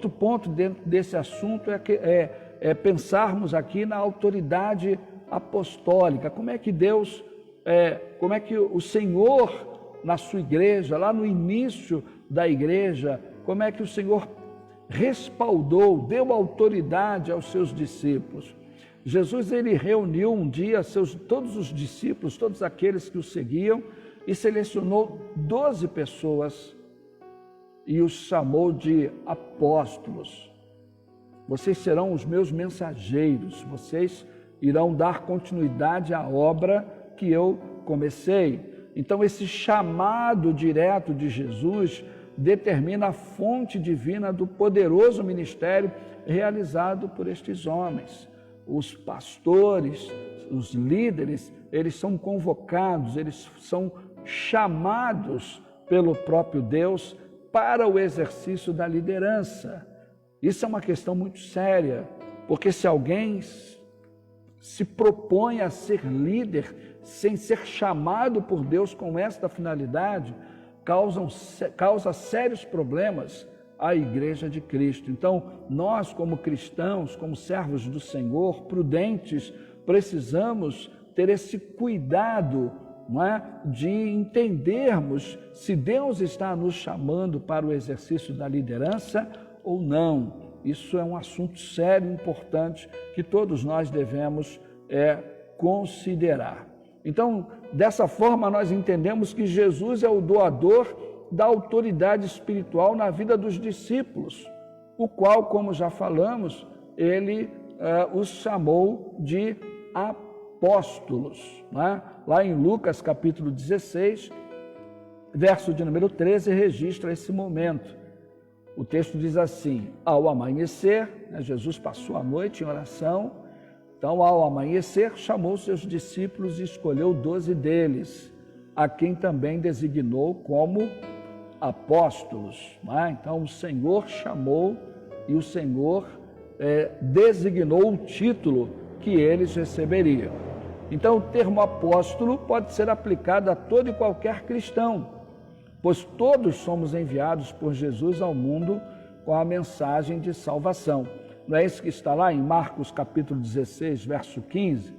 outro ponto dentro desse assunto é pensarmos aqui na autoridade apostólica. Como é que como é que o Senhor, na sua igreja, lá no início da igreja, como é que o Senhor respaldou, deu autoridade aos seus discípulos. Jesus, ele reuniu um dia todos os discípulos, todos aqueles que o seguiam, e selecionou 12 pessoas e os chamou de apóstolos. Vocês serão os meus mensageiros, vocês irão dar continuidade à obra que eu comecei. Então, esse chamado direto de Jesus determina a fonte divina do poderoso ministério realizado por estes homens. Os pastores, os líderes, eles são convocados, eles são chamados pelo próprio Deus para o exercício da liderança. Isso é uma questão muito séria, porque se alguém se propõe a ser líder sem ser chamado por Deus com esta finalidade, causa sérios problemas à Igreja de Cristo. Então, nós como cristãos, como servos do Senhor, prudentes, precisamos ter esse cuidado, não é? De entendermos se Deus está nos chamando para o exercício da liderança ou não. Isso é um assunto sério e importante que todos nós devemos considerar. Então, dessa forma, nós entendemos que Jesus é o doador da autoridade espiritual na vida dos discípulos, o qual, como já falamos, ele os chamou de apóstolos. Não é? Lá em Lucas capítulo 16, verso de número 13, registra esse momento. O texto diz assim: ao amanhecer, Jesus passou a noite em oração, então ao amanhecer chamou seus discípulos e escolheu 12 deles, a quem também designou como apóstolos. Não é? Então o Senhor chamou e o Senhor designou o título que eles receberiam. Então o termo apóstolo pode ser aplicado a todo e qualquer cristão, pois todos somos enviados por Jesus ao mundo com a mensagem de salvação. Não é isso que está lá em Marcos capítulo 16, verso 15?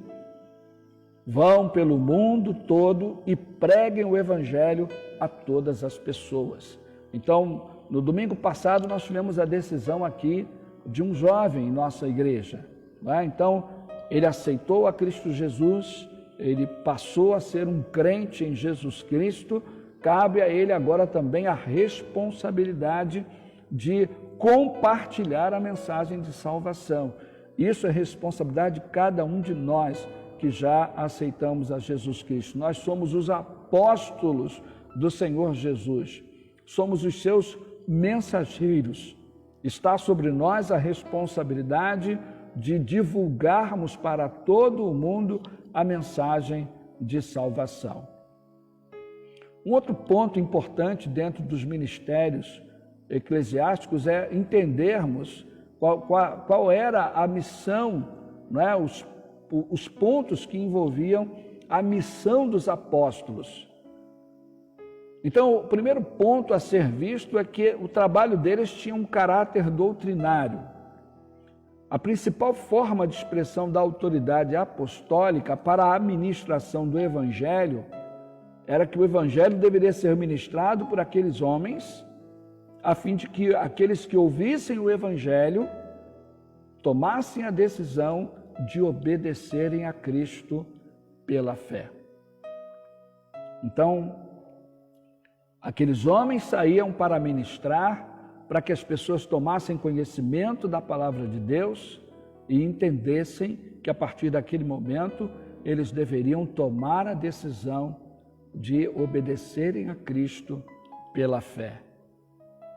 Vão pelo mundo todo e preguem o evangelho a todas as pessoas. Então, no domingo passado nós tivemos a decisão aqui de um jovem em nossa igreja. Não é? Então, ele aceitou a Cristo Jesus, ele passou a ser um crente em Jesus Cristo. Cabe a ele agora também a responsabilidade de compartilhar a mensagem de salvação. Isso é responsabilidade de cada um de nós que já aceitamos a Jesus Cristo. Nós somos os apóstolos do Senhor Jesus, somos os seus mensageiros. Está sobre nós a responsabilidade de divulgarmos para todo o mundo a mensagem de salvação. Um outro ponto importante dentro dos ministérios eclesiásticos é entendermos qual era a missão, não é? Os pontos que envolviam a missão dos apóstolos. Então, o primeiro ponto a ser visto é que o trabalho deles tinha um caráter doutrinário. A principal forma de expressão da autoridade apostólica para a administração do Evangelho era que o Evangelho deveria ser ministrado por aqueles homens, a fim de que aqueles que ouvissem o Evangelho tomassem a decisão de obedecerem a Cristo pela fé. Então, aqueles homens saíam para ministrar, para que as pessoas tomassem conhecimento da palavra de Deus e entendessem que a partir daquele momento eles deveriam tomar a decisão de obedecerem a Cristo pela fé.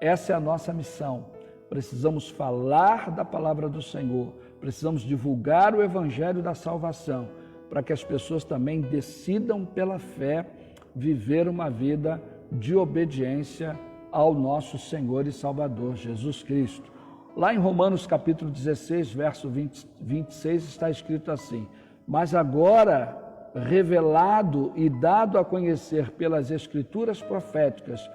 Essa é a nossa missão. Precisamos falar da palavra do Senhor, precisamos divulgar o evangelho da salvação, para que as pessoas também decidam pela fé viver uma vida de obediência ao nosso Senhor e Salvador Jesus Cristo. Lá em Romanos capítulo 16, verso 26, está escrito assim: mas agora revelado e dado a conhecer pelas Escrituras proféticas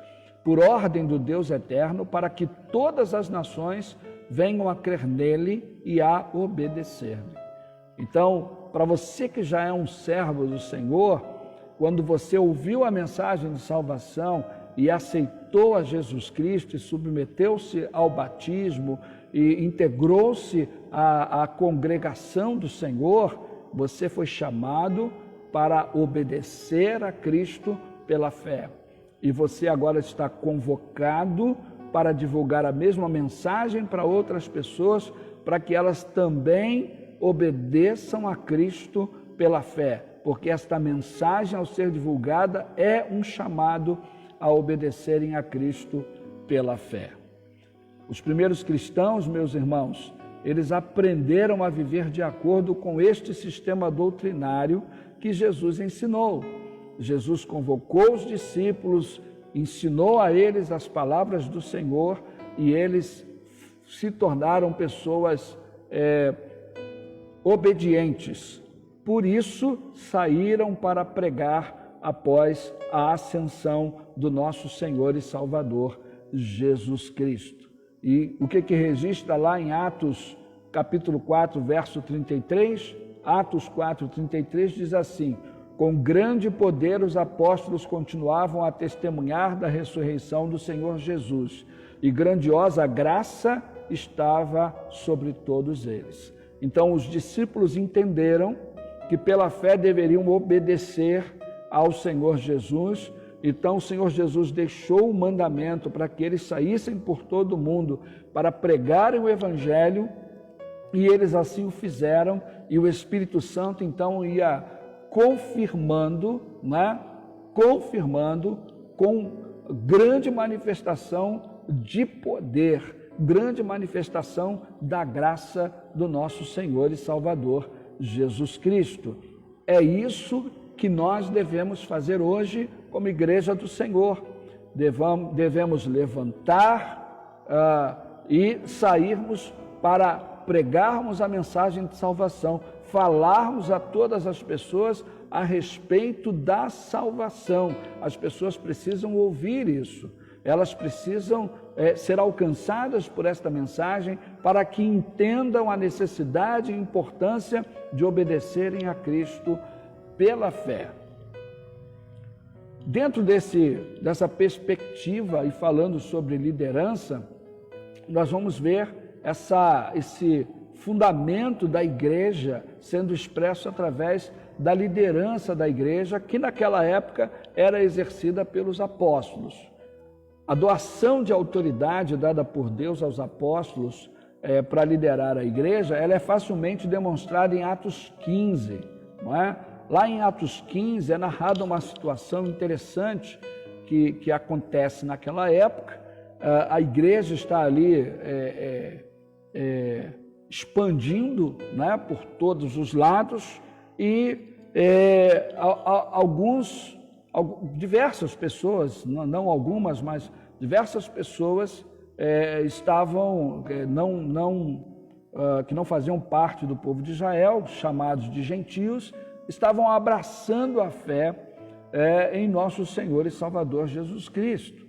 por ordem do Deus eterno, para que todas as nações venham a crer nele e a obedecer-lhe. Então, para você que já é um servo do Senhor, quando você ouviu a mensagem de salvação e aceitou a Jesus Cristo e submeteu-se ao batismo e integrou-se à congregação do Senhor, você foi chamado para obedecer a Cristo pela fé. E você agora está convocado para divulgar a mesma mensagem para outras pessoas, para que elas também obedeçam a Cristo pela fé, porque esta mensagem, ao ser divulgada, é um chamado a obedecerem a Cristo pela fé. Os primeiros cristãos, meus irmãos, eles aprenderam a viver de acordo com este sistema doutrinário que Jesus ensinou. Jesus convocou os discípulos, ensinou a eles as palavras do Senhor e eles se tornaram pessoas obedientes. Por isso, saíram para pregar após a ascensão do nosso Senhor e Salvador, Jesus Cristo. E o que registra lá em Atos, capítulo 4, verso 33? Atos 4, 33 diz assim: com grande poder os apóstolos continuavam a testemunhar da ressurreição do Senhor Jesus, e grandiosa graça estava sobre todos eles. Então os discípulos entenderam que pela fé deveriam obedecer ao Senhor Jesus. Então o Senhor Jesus deixou o mandamento para que eles saíssem por todo o mundo para pregarem o Evangelho, e eles assim o fizeram, e o Espírito Santo então ia confirmando com grande manifestação de poder, grande manifestação da graça do nosso Senhor e Salvador Jesus Cristo. É isso que nós devemos fazer hoje como igreja do Senhor. Devemos levantar e sairmos para pregarmos a mensagem de salvação, falarmos a todas as pessoas a respeito da salvação. As pessoas precisam ouvir isso, elas precisam ser alcançadas por esta mensagem para que entendam a necessidade e importância de obedecerem a Cristo pela fé. Dentro dessa perspectiva e falando sobre liderança, nós vamos ver esse fundamento da igreja sendo expresso através da liderança da igreja, que naquela época era exercida pelos apóstolos. A doação de autoridade dada por Deus aos apóstolos para liderar a igreja, ela é facilmente demonstrada em Atos 15, não é? Lá em Atos 15 é narrada uma situação interessante que acontece naquela época. A igreja está ali expandindo, né, por todos os lados, e diversas pessoas, não algumas, mas diversas pessoas estavam, que não faziam parte do povo de Israel, chamados de gentios, estavam abraçando a fé em nosso Senhor e Salvador Jesus Cristo.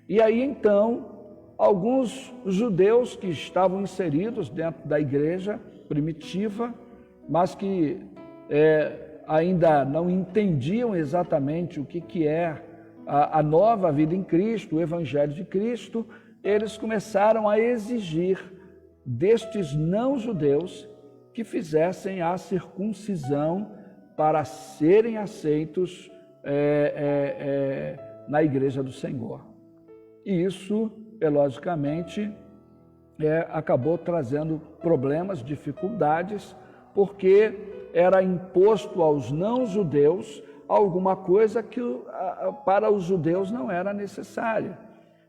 E aí então, alguns judeus que estavam inseridos dentro da igreja primitiva, mas que ainda não entendiam exatamente o que é a nova vida em Cristo, o Evangelho de Cristo, eles começaram a exigir destes não-judeus que fizessem a circuncisão para serem aceitos na igreja do Senhor. E isso, logicamente, acabou trazendo problemas, dificuldades, porque era imposto aos não-judeus alguma coisa que para os judeus não era necessária.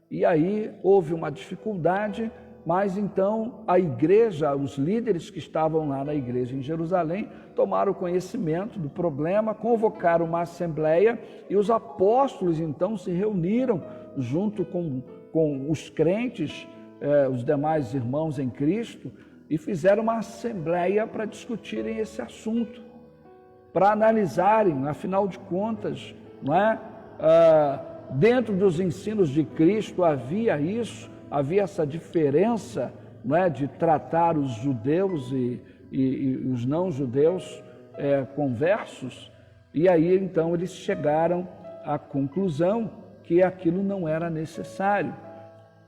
E aí houve uma dificuldade, mas então a igreja, os líderes que estavam lá na igreja em Jerusalém, tomaram conhecimento do problema, convocaram uma assembleia e os apóstolos então se reuniram junto com os crentes, os demais irmãos em Cristo, e fizeram uma assembleia para discutirem esse assunto, para analisarem, afinal de contas, não é? Dentro dos ensinos de Cristo havia isso, havia essa diferença, não é, de tratar os judeus e os não-judeus conversos. E aí então eles chegaram à conclusão que aquilo não era necessário,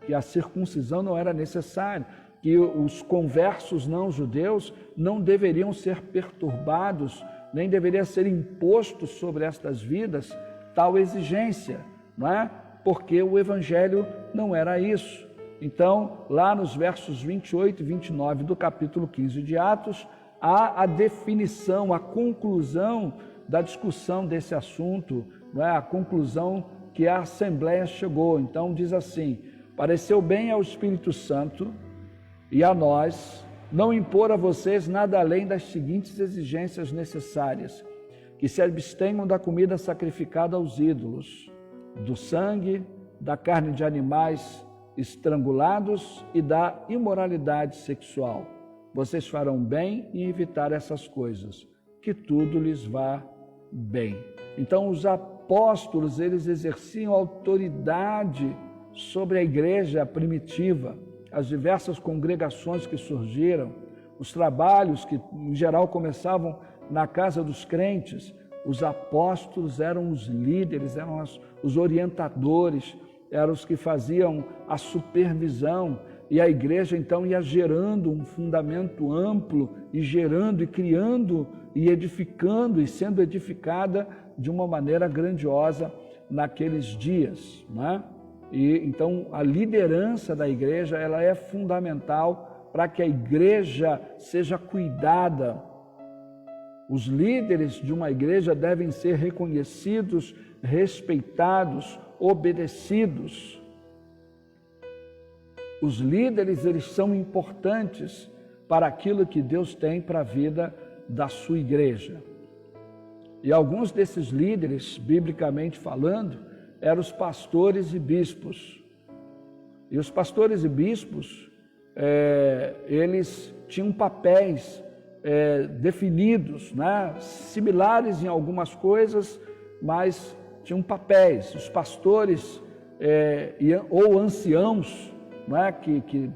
que a circuncisão não era necessária, que os conversos não-judeus não deveriam ser perturbados, nem deveria ser imposto sobre estas vidas tal exigência, não é? Porque o Evangelho não era isso. Então, lá nos versos 28 e 29 do capítulo 15 de Atos, há a definição, a conclusão da discussão desse assunto, não é? A conclusão que a Assembleia chegou. Então, diz assim: pareceu bem ao Espírito Santo e a nós não impor a vocês nada além das seguintes exigências necessárias: que se abstenham da comida sacrificada aos ídolos, do sangue, da carne de animais estrangulados e da imoralidade sexual. Vocês farão bem em evitar essas coisas, que tudo lhes vá bem. Então, os apóstolos, eles exerciam autoridade sobre a igreja primitiva, as diversas congregações que surgiram, os trabalhos que, em geral, começavam na casa dos crentes. Os apóstolos eram os líderes, eram os orientadores, eram os que faziam a supervisão, e a igreja então ia gerando um fundamento amplo, e gerando, e criando, e edificando, e sendo edificada de uma maneira grandiosa naqueles dias, não é? E então a liderança da igreja, ela é fundamental para que a igreja seja cuidada. Os líderes de uma igreja devem ser reconhecidos, respeitados, obedecidos. Os líderes, eles são importantes para aquilo que Deus tem para a vida da sua igreja. E alguns desses líderes, biblicamente falando, eram os pastores e bispos. E os pastores e bispos, eles tinham papéis definidos, né? Similares em algumas coisas, mas tinham papéis. Os pastores ou anciãos, né? que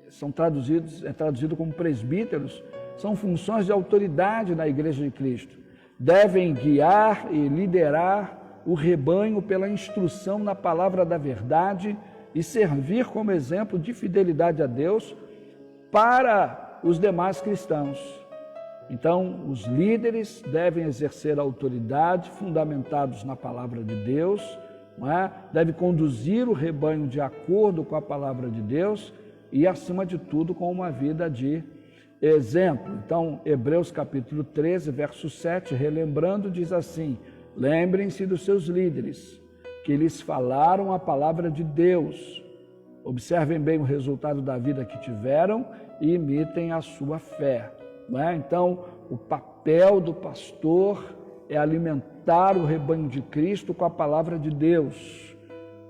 são traduzido como presbíteros, são funções de autoridade na Igreja de Cristo. Devem guiar e liderar o rebanho pela instrução na palavra da verdade e servir como exemplo de fidelidade a Deus para os demais cristãos. Então, os líderes devem exercer a autoridade fundamentados na palavra de Deus, não é? Deve conduzir o rebanho de acordo com a palavra de Deus e, acima de tudo, com uma vida de exemplo. Então, Hebreus capítulo 13, verso 7, relembrando, diz assim: lembrem-se dos seus líderes, que lhes falaram a palavra de Deus. Observem bem o resultado da vida que tiveram e imitem a sua fé. Não é? Então, o papel do pastor é alimentar o rebanho de Cristo com a palavra de Deus.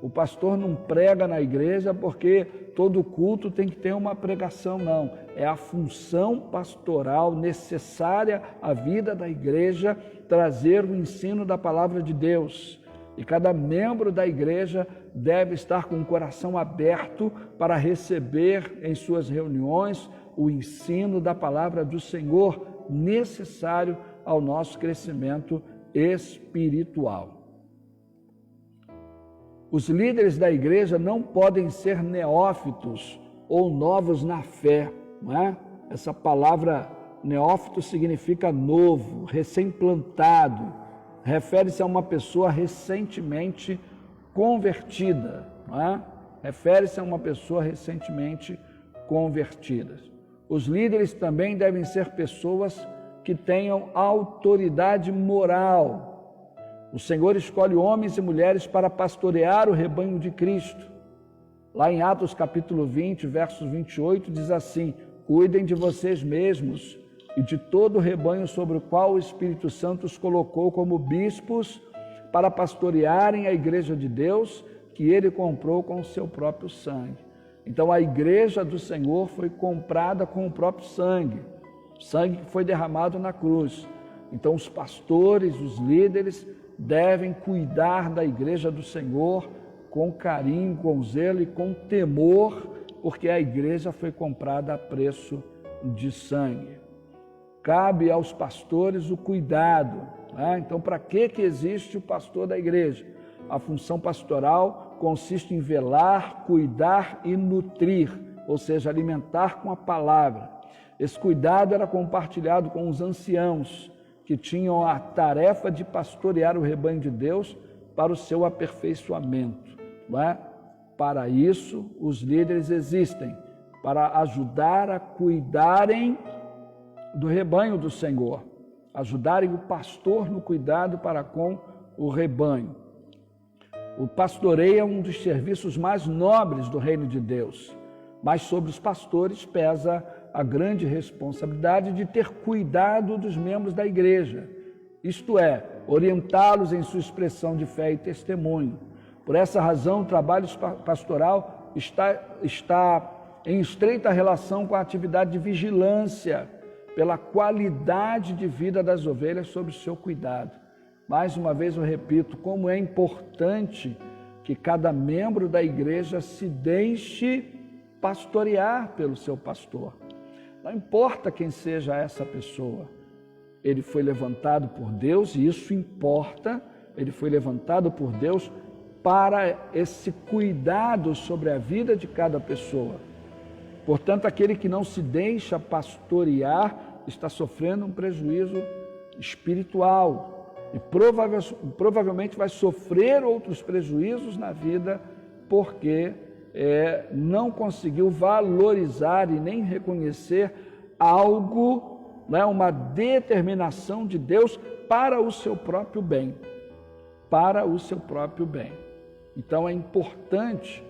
O pastor não prega na igreja porque todo culto tem que ter uma pregação, não. É a função pastoral necessária à vida da igreja trazer o ensino da palavra de Deus. E cada membro da igreja deve estar com o coração aberto para receber em suas reuniões o ensino da palavra do Senhor, necessário ao nosso crescimento espiritual. Os líderes da igreja não podem ser neófitos ou novos na fé, não é? Essa palavra neófito significa novo, recém-plantado, refere-se a uma pessoa recentemente convertida, não é? Refere-se a uma pessoa recentemente convertida. Os líderes também devem ser pessoas que tenham autoridade moral. O Senhor escolhe homens e mulheres para pastorear o rebanho de Cristo. Lá em Atos capítulo 20, versos 28, diz assim: cuidem de vocês mesmos e de todo o rebanho sobre o qual o Espírito Santo os colocou como bispos para pastorearem a igreja de Deus, que ele comprou com o seu próprio sangue. Então a igreja do Senhor foi comprada com o próprio sangue que foi derramado na cruz. Então os pastores, os líderes devem cuidar da igreja do Senhor com carinho, com zelo e com temor, porque a igreja foi comprada a preço de sangue. Cabe aos pastores o cuidado, né? Então, para que existe o pastor da igreja? A função pastoral consiste em velar, cuidar e nutrir, ou seja, alimentar com a palavra. Esse cuidado era compartilhado com os anciãos, que tinham a tarefa de pastorear o rebanho de Deus para o seu aperfeiçoamento, não é? Para isso, os líderes existem, para ajudar a cuidarem do rebanho do Senhor, ajudarem o pastor no cuidado para com o rebanho. O pastoreio é um dos serviços mais nobres do reino de Deus, mas sobre os pastores pesa a grande responsabilidade de ter cuidado dos membros da igreja, isto é, orientá-los em sua expressão de fé e testemunho. Por essa razão, o trabalho pastoral está em estreita relação com a atividade de vigilância pela qualidade de vida das ovelhas sob o seu cuidado. Mais uma vez eu repito, como é importante que cada membro da igreja se deixe pastorear pelo seu pastor. Não importa quem seja essa pessoa, ele foi levantado por Deus e isso importa, ele foi levantado por Deus para esse cuidado sobre a vida de cada pessoa. Portanto, aquele que não se deixa pastorear está sofrendo um prejuízo espiritual e provavelmente vai sofrer outros prejuízos na vida porque não conseguiu valorizar e nem reconhecer algo, né, uma determinação de Deus para o seu próprio bem, para o seu próprio bem. Então é importante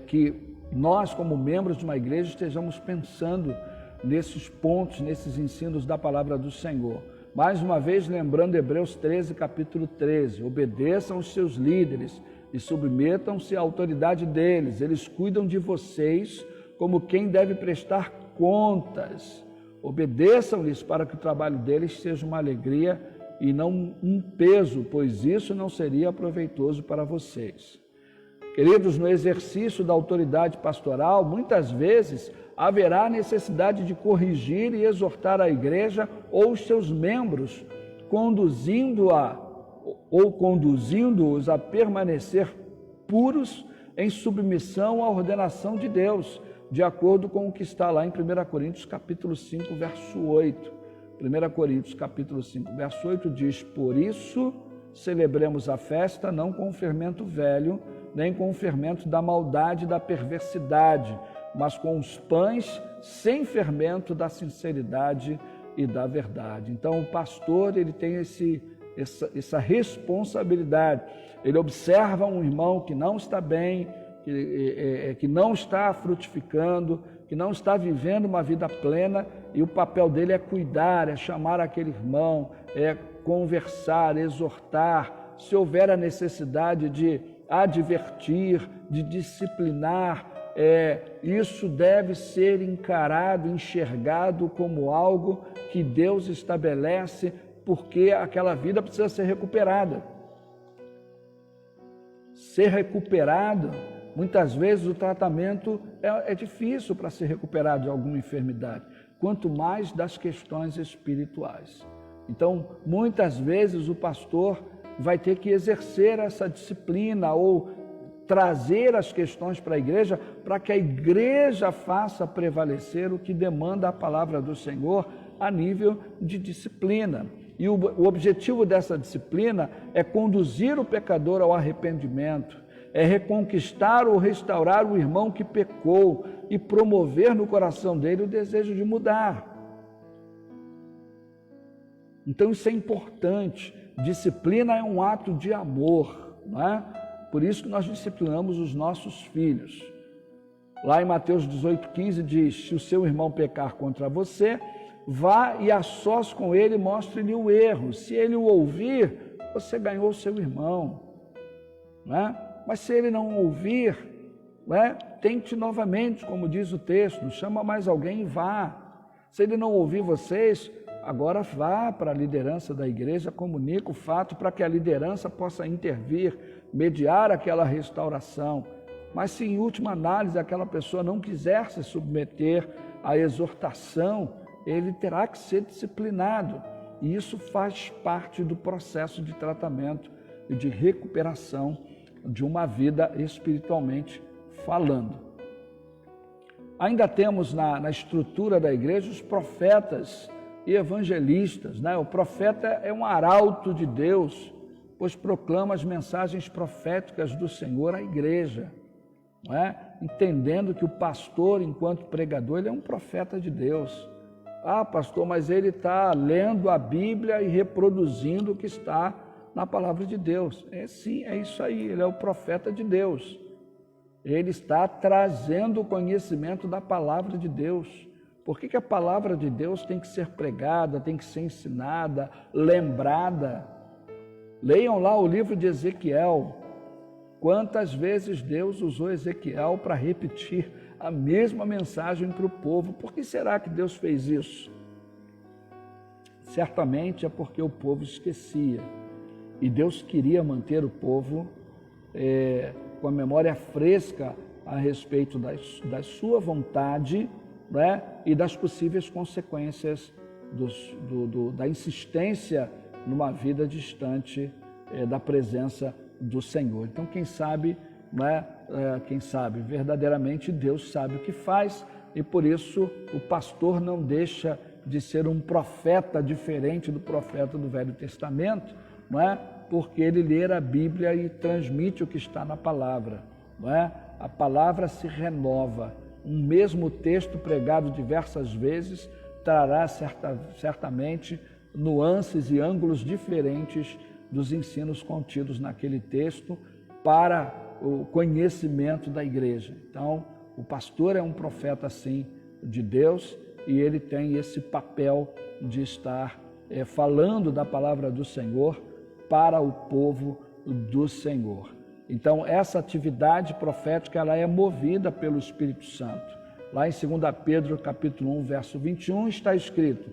que nós, como membros de uma igreja, estejamos pensando nesses pontos, nesses ensinos da palavra do Senhor. Mais uma vez, lembrando Hebreus 13, capítulo 13, obedeçam os seus líderes e submetam-se à autoridade deles. Eles cuidam de vocês como quem deve prestar contas. Obedeçam-lhes para que o trabalho deles seja uma alegria e não um peso, pois isso não seria proveitoso para vocês. Queridos, no exercício da autoridade pastoral, muitas vezes haverá necessidade de corrigir e exortar a igreja ou os seus membros, conduzindo-os a permanecer puros em submissão à ordenação de Deus, de acordo com o que está lá em 1 Coríntios capítulo 5, verso 8. 1 Coríntios capítulo 5, verso 8 diz: por isso celebremos a festa não com o fermento velho, nem com o fermento da maldade e da perversidade, mas com os pães sem fermento da sinceridade e da verdade. Então o pastor, ele tem essa responsabilidade. Ele observa um irmão que não está bem, que não está frutificando, que não está vivendo uma vida plena, e o papel dele é cuidar, é chamar aquele irmão, é conversar, exortar, se houver a necessidade de advertir, de disciplinar, isso deve ser encarado, enxergado como algo que Deus estabelece, porque aquela vida precisa ser recuperada. Ser recuperado, muitas vezes o tratamento é difícil para ser recuperado de alguma enfermidade, quanto mais das questões espirituais. Então, muitas vezes o pastor vai ter que exercer essa disciplina ou trazer as questões para a igreja, para que a igreja faça prevalecer o que demanda a palavra do Senhor a nível de disciplina. E o objetivo dessa disciplina é conduzir o pecador ao arrependimento, é reconquistar ou restaurar o irmão que pecou e promover no coração dele o desejo de mudar. Então isso é importante. Disciplina é um ato de amor, não é? Por isso que nós disciplinamos os nossos filhos. Lá em Mateus 18,15 diz: se o seu irmão pecar contra você, vá e a sós com ele, mostre-lhe o erro. Se ele o ouvir, você ganhou o seu irmão, não é? Mas se ele não ouvir, não é? Tente novamente, como diz o texto, chama mais alguém e vá. Se ele não ouvir vocês, agora vá para a liderança da igreja, comunica o fato para que a liderança possa intervir, mediar aquela restauração. Mas se em última análise aquela pessoa não quiser se submeter à exortação, ele terá que ser disciplinado. E isso faz parte do processo de tratamento e de recuperação de uma vida espiritualmente falando. Ainda temos na estrutura da igreja os profetas e evangelistas, né? O profeta é um arauto de Deus, pois proclama as mensagens proféticas do Senhor à igreja, não é? Entendendo que o pastor, enquanto pregador, ele é um profeta de Deus. Ah, pastor, mas ele está lendo a Bíblia e reproduzindo o que está na palavra de Deus. Sim, é isso aí, ele é o profeta de Deus. Ele está trazendo o conhecimento da palavra de Deus. Por que a palavra de Deus tem que ser pregada, tem que ser ensinada, lembrada? Leiam lá o livro de Ezequiel. Quantas vezes Deus usou Ezequiel para repetir a mesma mensagem para o povo? Por que será que Deus fez isso? Certamente é porque o povo esquecia. E Deus queria manter o povo com a memória fresca a respeito da sua vontade, né, e das possíveis consequências da insistência numa vida distante da presença do Senhor. Então, quem sabe, né, verdadeiramente Deus sabe o que faz, e por isso o pastor não deixa de ser um profeta diferente do profeta do Velho Testamento, não é? Porque ele lê a Bíblia e transmite o que está na palavra, não é? A palavra se renova. Um mesmo texto pregado diversas vezes trará certamente nuances e ângulos diferentes dos ensinos contidos naquele texto para o conhecimento da igreja. Então, o pastor é um profeta, sim, de Deus, e ele tem esse papel de estar falando da palavra do Senhor para o povo do Senhor. Então, essa atividade profética, ela é movida pelo Espírito Santo. Lá em 2 Pedro, capítulo 1, verso 21, está escrito: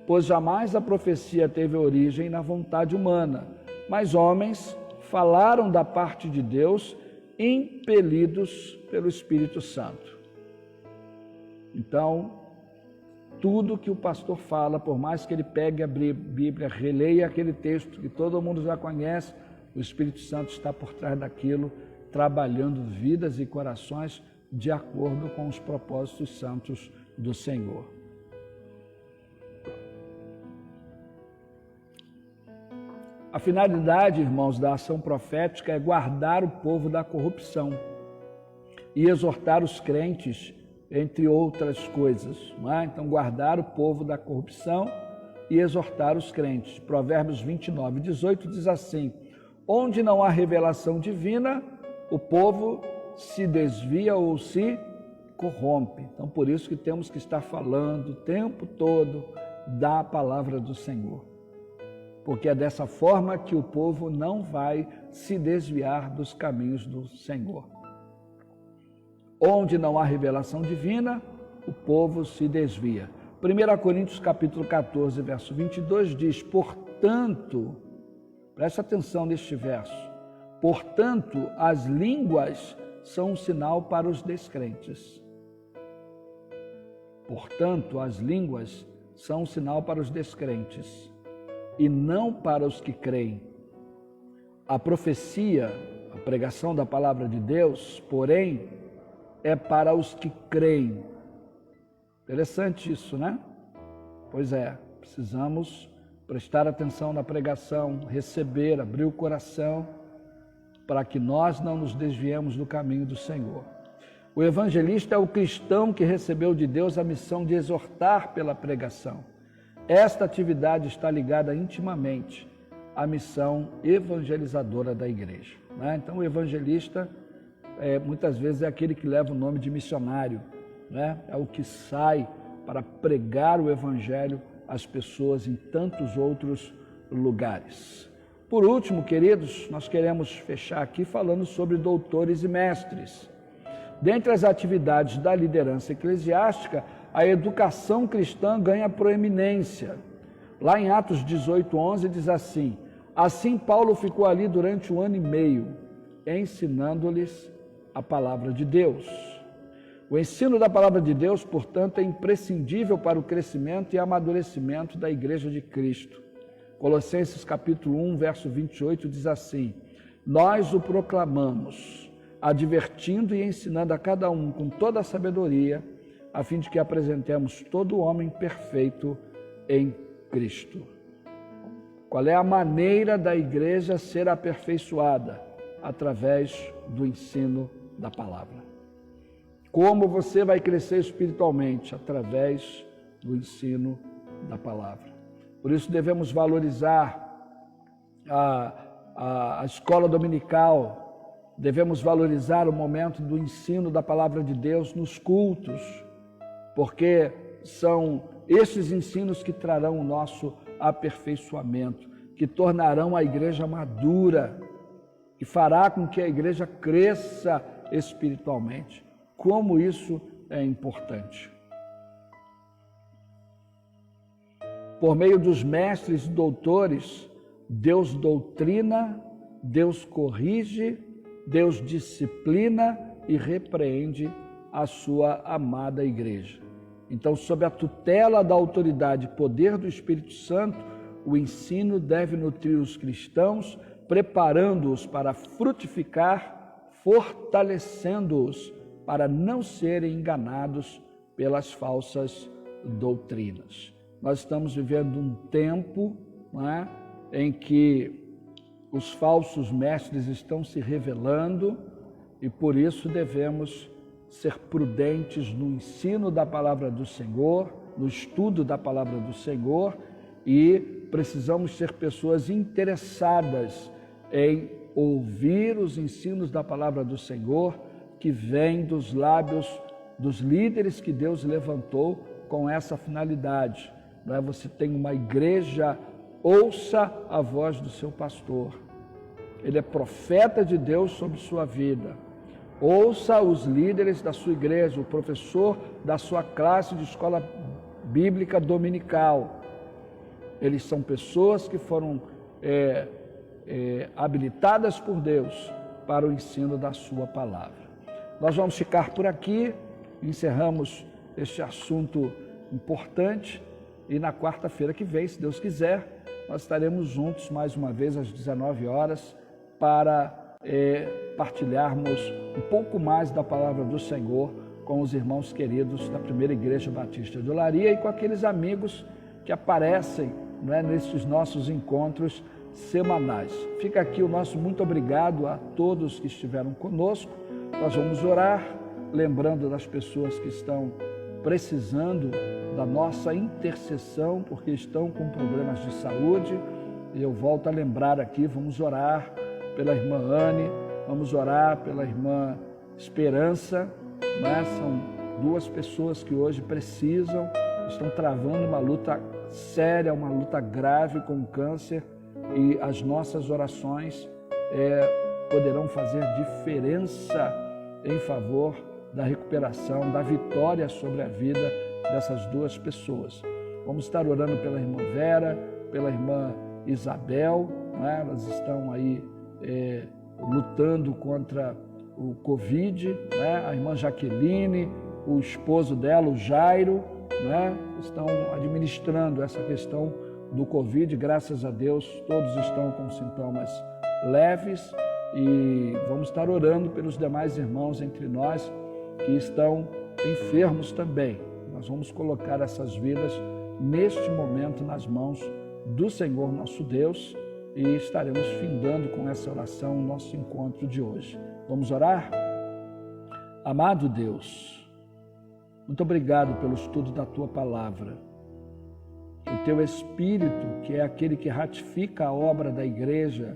pois jamais a profecia teve origem na vontade humana, mas homens falaram da parte de Deus, impelidos pelo Espírito Santo. Então, tudo que o pastor fala, por mais que ele pegue a Bíblia, releia aquele texto que todo mundo já conhece, o Espírito Santo está por trás daquilo, trabalhando vidas e corações de acordo com os propósitos santos do Senhor. A finalidade, irmãos, da ação profética é guardar o povo da corrupção e exortar os crentes, entre outras coisas, não é? Então, guardar o povo da corrupção e exortar os crentes. Provérbios 29, 18 diz assim: onde não há revelação divina, o povo se desvia ou se corrompe. Então, por isso que temos que estar falando o tempo todo da palavra do Senhor. Porque é dessa forma que o povo não vai se desviar dos caminhos do Senhor. Onde não há revelação divina, o povo se desvia. 1 Coríntios capítulo 14, verso 22 diz: portanto, presta atenção neste verso, portanto, as línguas são um sinal para os descrentes. Portanto, as línguas são um sinal para os descrentes e não para os que creem. A profecia, a pregação da palavra de Deus, porém, é para os que creem. Interessante isso, né? Pois é, precisamos prestar atenção na pregação, receber, abrir o coração, para que nós não nos desviemos do caminho do Senhor. O evangelista é o cristão que recebeu de Deus a missão de exortar pela pregação. Esta atividade está ligada intimamente à missão evangelizadora da igreja, né? Então, o evangelista muitas vezes é aquele que leva o nome de missionário, né? É o que sai para pregar o evangelho às pessoas em tantos outros lugares. Por último, queridos, nós queremos fechar aqui falando sobre doutores e mestres. Dentre as atividades da liderança eclesiástica, a educação cristã ganha proeminência. Lá em Atos 18:11 diz assim: assim Paulo ficou ali durante 1 ano e meio, ensinando-lhes a palavra de Deus. O ensino da palavra de Deus, portanto, é imprescindível para o crescimento e amadurecimento da Igreja de Cristo. Colossenses capítulo 1, verso 28 diz assim: nós o proclamamos, advertindo e ensinando a cada um com toda a sabedoria, a fim de que apresentemos todo homem perfeito em Cristo. Qual é a maneira da igreja ser aperfeiçoada? Através do ensino da palavra. Como você vai crescer espiritualmente? Através do ensino da palavra. Por isso devemos valorizar a escola dominical, devemos valorizar o momento do ensino da palavra de Deus nos cultos, porque são esses ensinos que trarão o nosso aperfeiçoamento, que tornarão a igreja madura, que fará com que a igreja cresça espiritualmente. Como isso é importante. Por meio dos mestres e doutores, Deus doutrina, Deus corrige, Deus disciplina e repreende a sua amada igreja. Então, sob a tutela da autoridade e poder do Espírito Santo, o ensino deve nutrir os cristãos, preparando-os para frutificar, fortalecendo-os para não serem enganados pelas falsas doutrinas. Nós estamos vivendo um tempo, não é, em que os falsos mestres estão se revelando e por isso devemos ser prudentes no ensino da palavra do Senhor, no estudo da palavra do Senhor, e precisamos ser pessoas interessadas em ouvir os ensinos da palavra do Senhor que vêm dos lábios dos líderes que Deus levantou com essa finalidade. Não é? Você tem uma igreja, ouça a voz do seu pastor. Ele é profeta de Deus sobre sua vida. Ouça os líderes da sua igreja, o professor da sua classe de escola bíblica dominical. Eles são pessoas que foram habilitadas por Deus para o ensino da sua palavra. Nós vamos ficar por aqui, encerramos este assunto importante e na quarta-feira que vem, se Deus quiser, nós estaremos juntos mais uma vez às 19 horas para partilharmos um pouco mais da palavra do Senhor com os irmãos queridos da Primeira Igreja Batista de Olaria e com aqueles amigos que aparecem, não é, nesses nossos encontros semanais. Fica aqui o nosso muito obrigado a todos que estiveram conosco. Nós vamos orar, lembrando das pessoas que estão precisando da nossa intercessão, porque estão com problemas de saúde. E eu volto a lembrar aqui, vamos orar pela irmã Anne, vamos orar pela irmã Esperança, né? São duas pessoas que hoje precisam, estão travando uma luta séria, uma luta grave com o câncer, e as nossas orações poderão fazer diferença em favor da recuperação, da vitória sobre a vida dessas duas pessoas. Vamos estar orando pela irmã Vera, pela irmã Isabel, né? Elas estão aí lutando contra o Covid, né? A irmã Jaqueline, o esposo dela, o Jairo, né? Estão administrando essa questão do Covid, graças a Deus, todos estão com sintomas leves e vamos estar orando pelos demais irmãos entre nós que estão enfermos também. Nós vamos colocar essas vidas neste momento nas mãos do Senhor nosso Deus e estaremos findando com essa oração o nosso encontro de hoje. Vamos orar? Amado Deus, muito obrigado pelo estudo da Tua Palavra. Que o Teu Espírito, que é aquele que ratifica a obra da igreja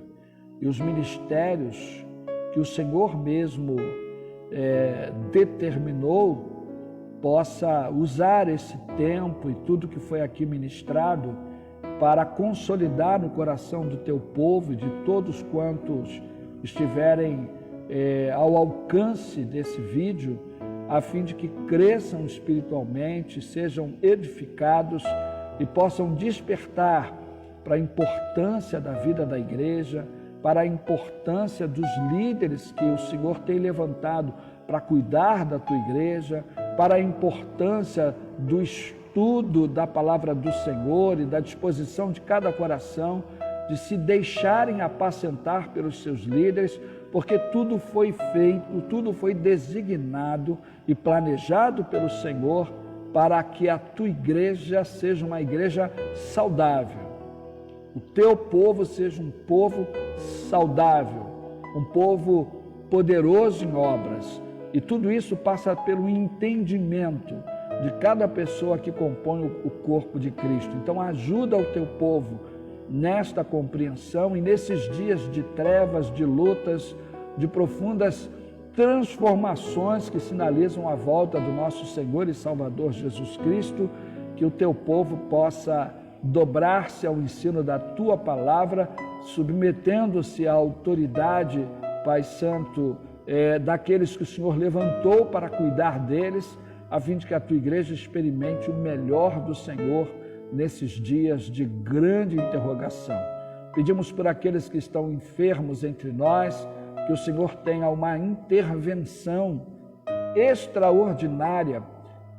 e os ministérios que o Senhor mesmo determinou, possa usar esse tempo e tudo que foi aqui ministrado para consolidar no coração do Teu povo e de todos quantos estiverem ao alcance desse vídeo, a fim de que cresçam espiritualmente, sejam edificados e possam despertar para a importância da vida da igreja, para a importância dos líderes que o Senhor tem levantado para cuidar da tua igreja, para a importância do estudo da palavra do Senhor e da disposição de cada coração de se deixarem apacentar pelos seus líderes, porque tudo foi feito, tudo foi designado e planejado pelo Senhor para que a tua igreja seja uma igreja saudável. O teu povo seja um povo saudável, um povo poderoso em obras. E tudo isso passa pelo entendimento de cada pessoa que compõe o corpo de Cristo. Então ajuda o teu povo nesta compreensão e nesses dias de trevas, de lutas, de profundas transformações que sinalizam a volta do nosso Senhor e Salvador Jesus Cristo, que o teu povo possa dobrar-se ao ensino da tua palavra, submetendo-se à autoridade, Pai Santo, daqueles que o Senhor levantou para cuidar deles, a fim de que a tua igreja experimente o melhor do Senhor nesses dias de grande interrogação. Pedimos por aqueles que estão enfermos entre nós, que o Senhor tenha uma intervenção extraordinária,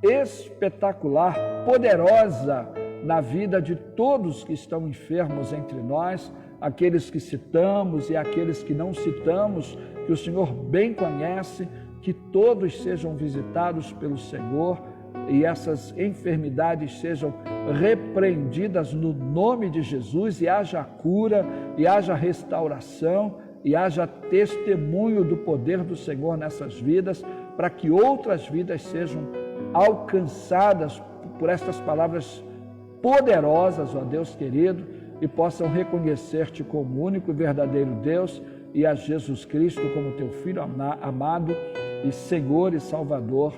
espetacular, poderosa na vida de todos que estão enfermos entre nós, aqueles que citamos e aqueles que não citamos, que o Senhor bem conhece, que todos sejam visitados pelo Senhor e essas enfermidades sejam repreendidas no nome de Jesus e haja cura, e haja restauração, e haja testemunho do poder do Senhor nessas vidas, para que outras vidas sejam alcançadas por estas palavras poderosas, ó Deus querido, e possam reconhecer-te como único e verdadeiro Deus e a Jesus Cristo como teu Filho amado e Senhor e Salvador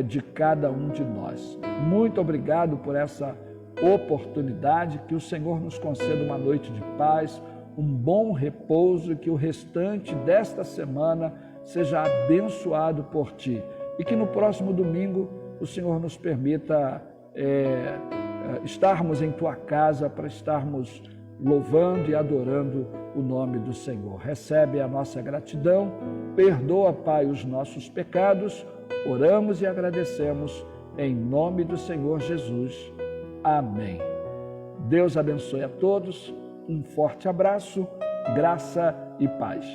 de cada um de nós. Muito obrigado por essa oportunidade, que o Senhor nos conceda uma noite de paz, um bom repouso, e que o restante desta semana seja abençoado por ti. E que no próximo domingo o Senhor nos permita estarmos em tua casa para estarmos louvando e adorando o nome do Senhor. Recebe a nossa gratidão, perdoa, Pai, os nossos pecados, oramos e agradecemos em nome do Senhor Jesus. Amém. Deus abençoe a todos, um forte abraço, graça e paz.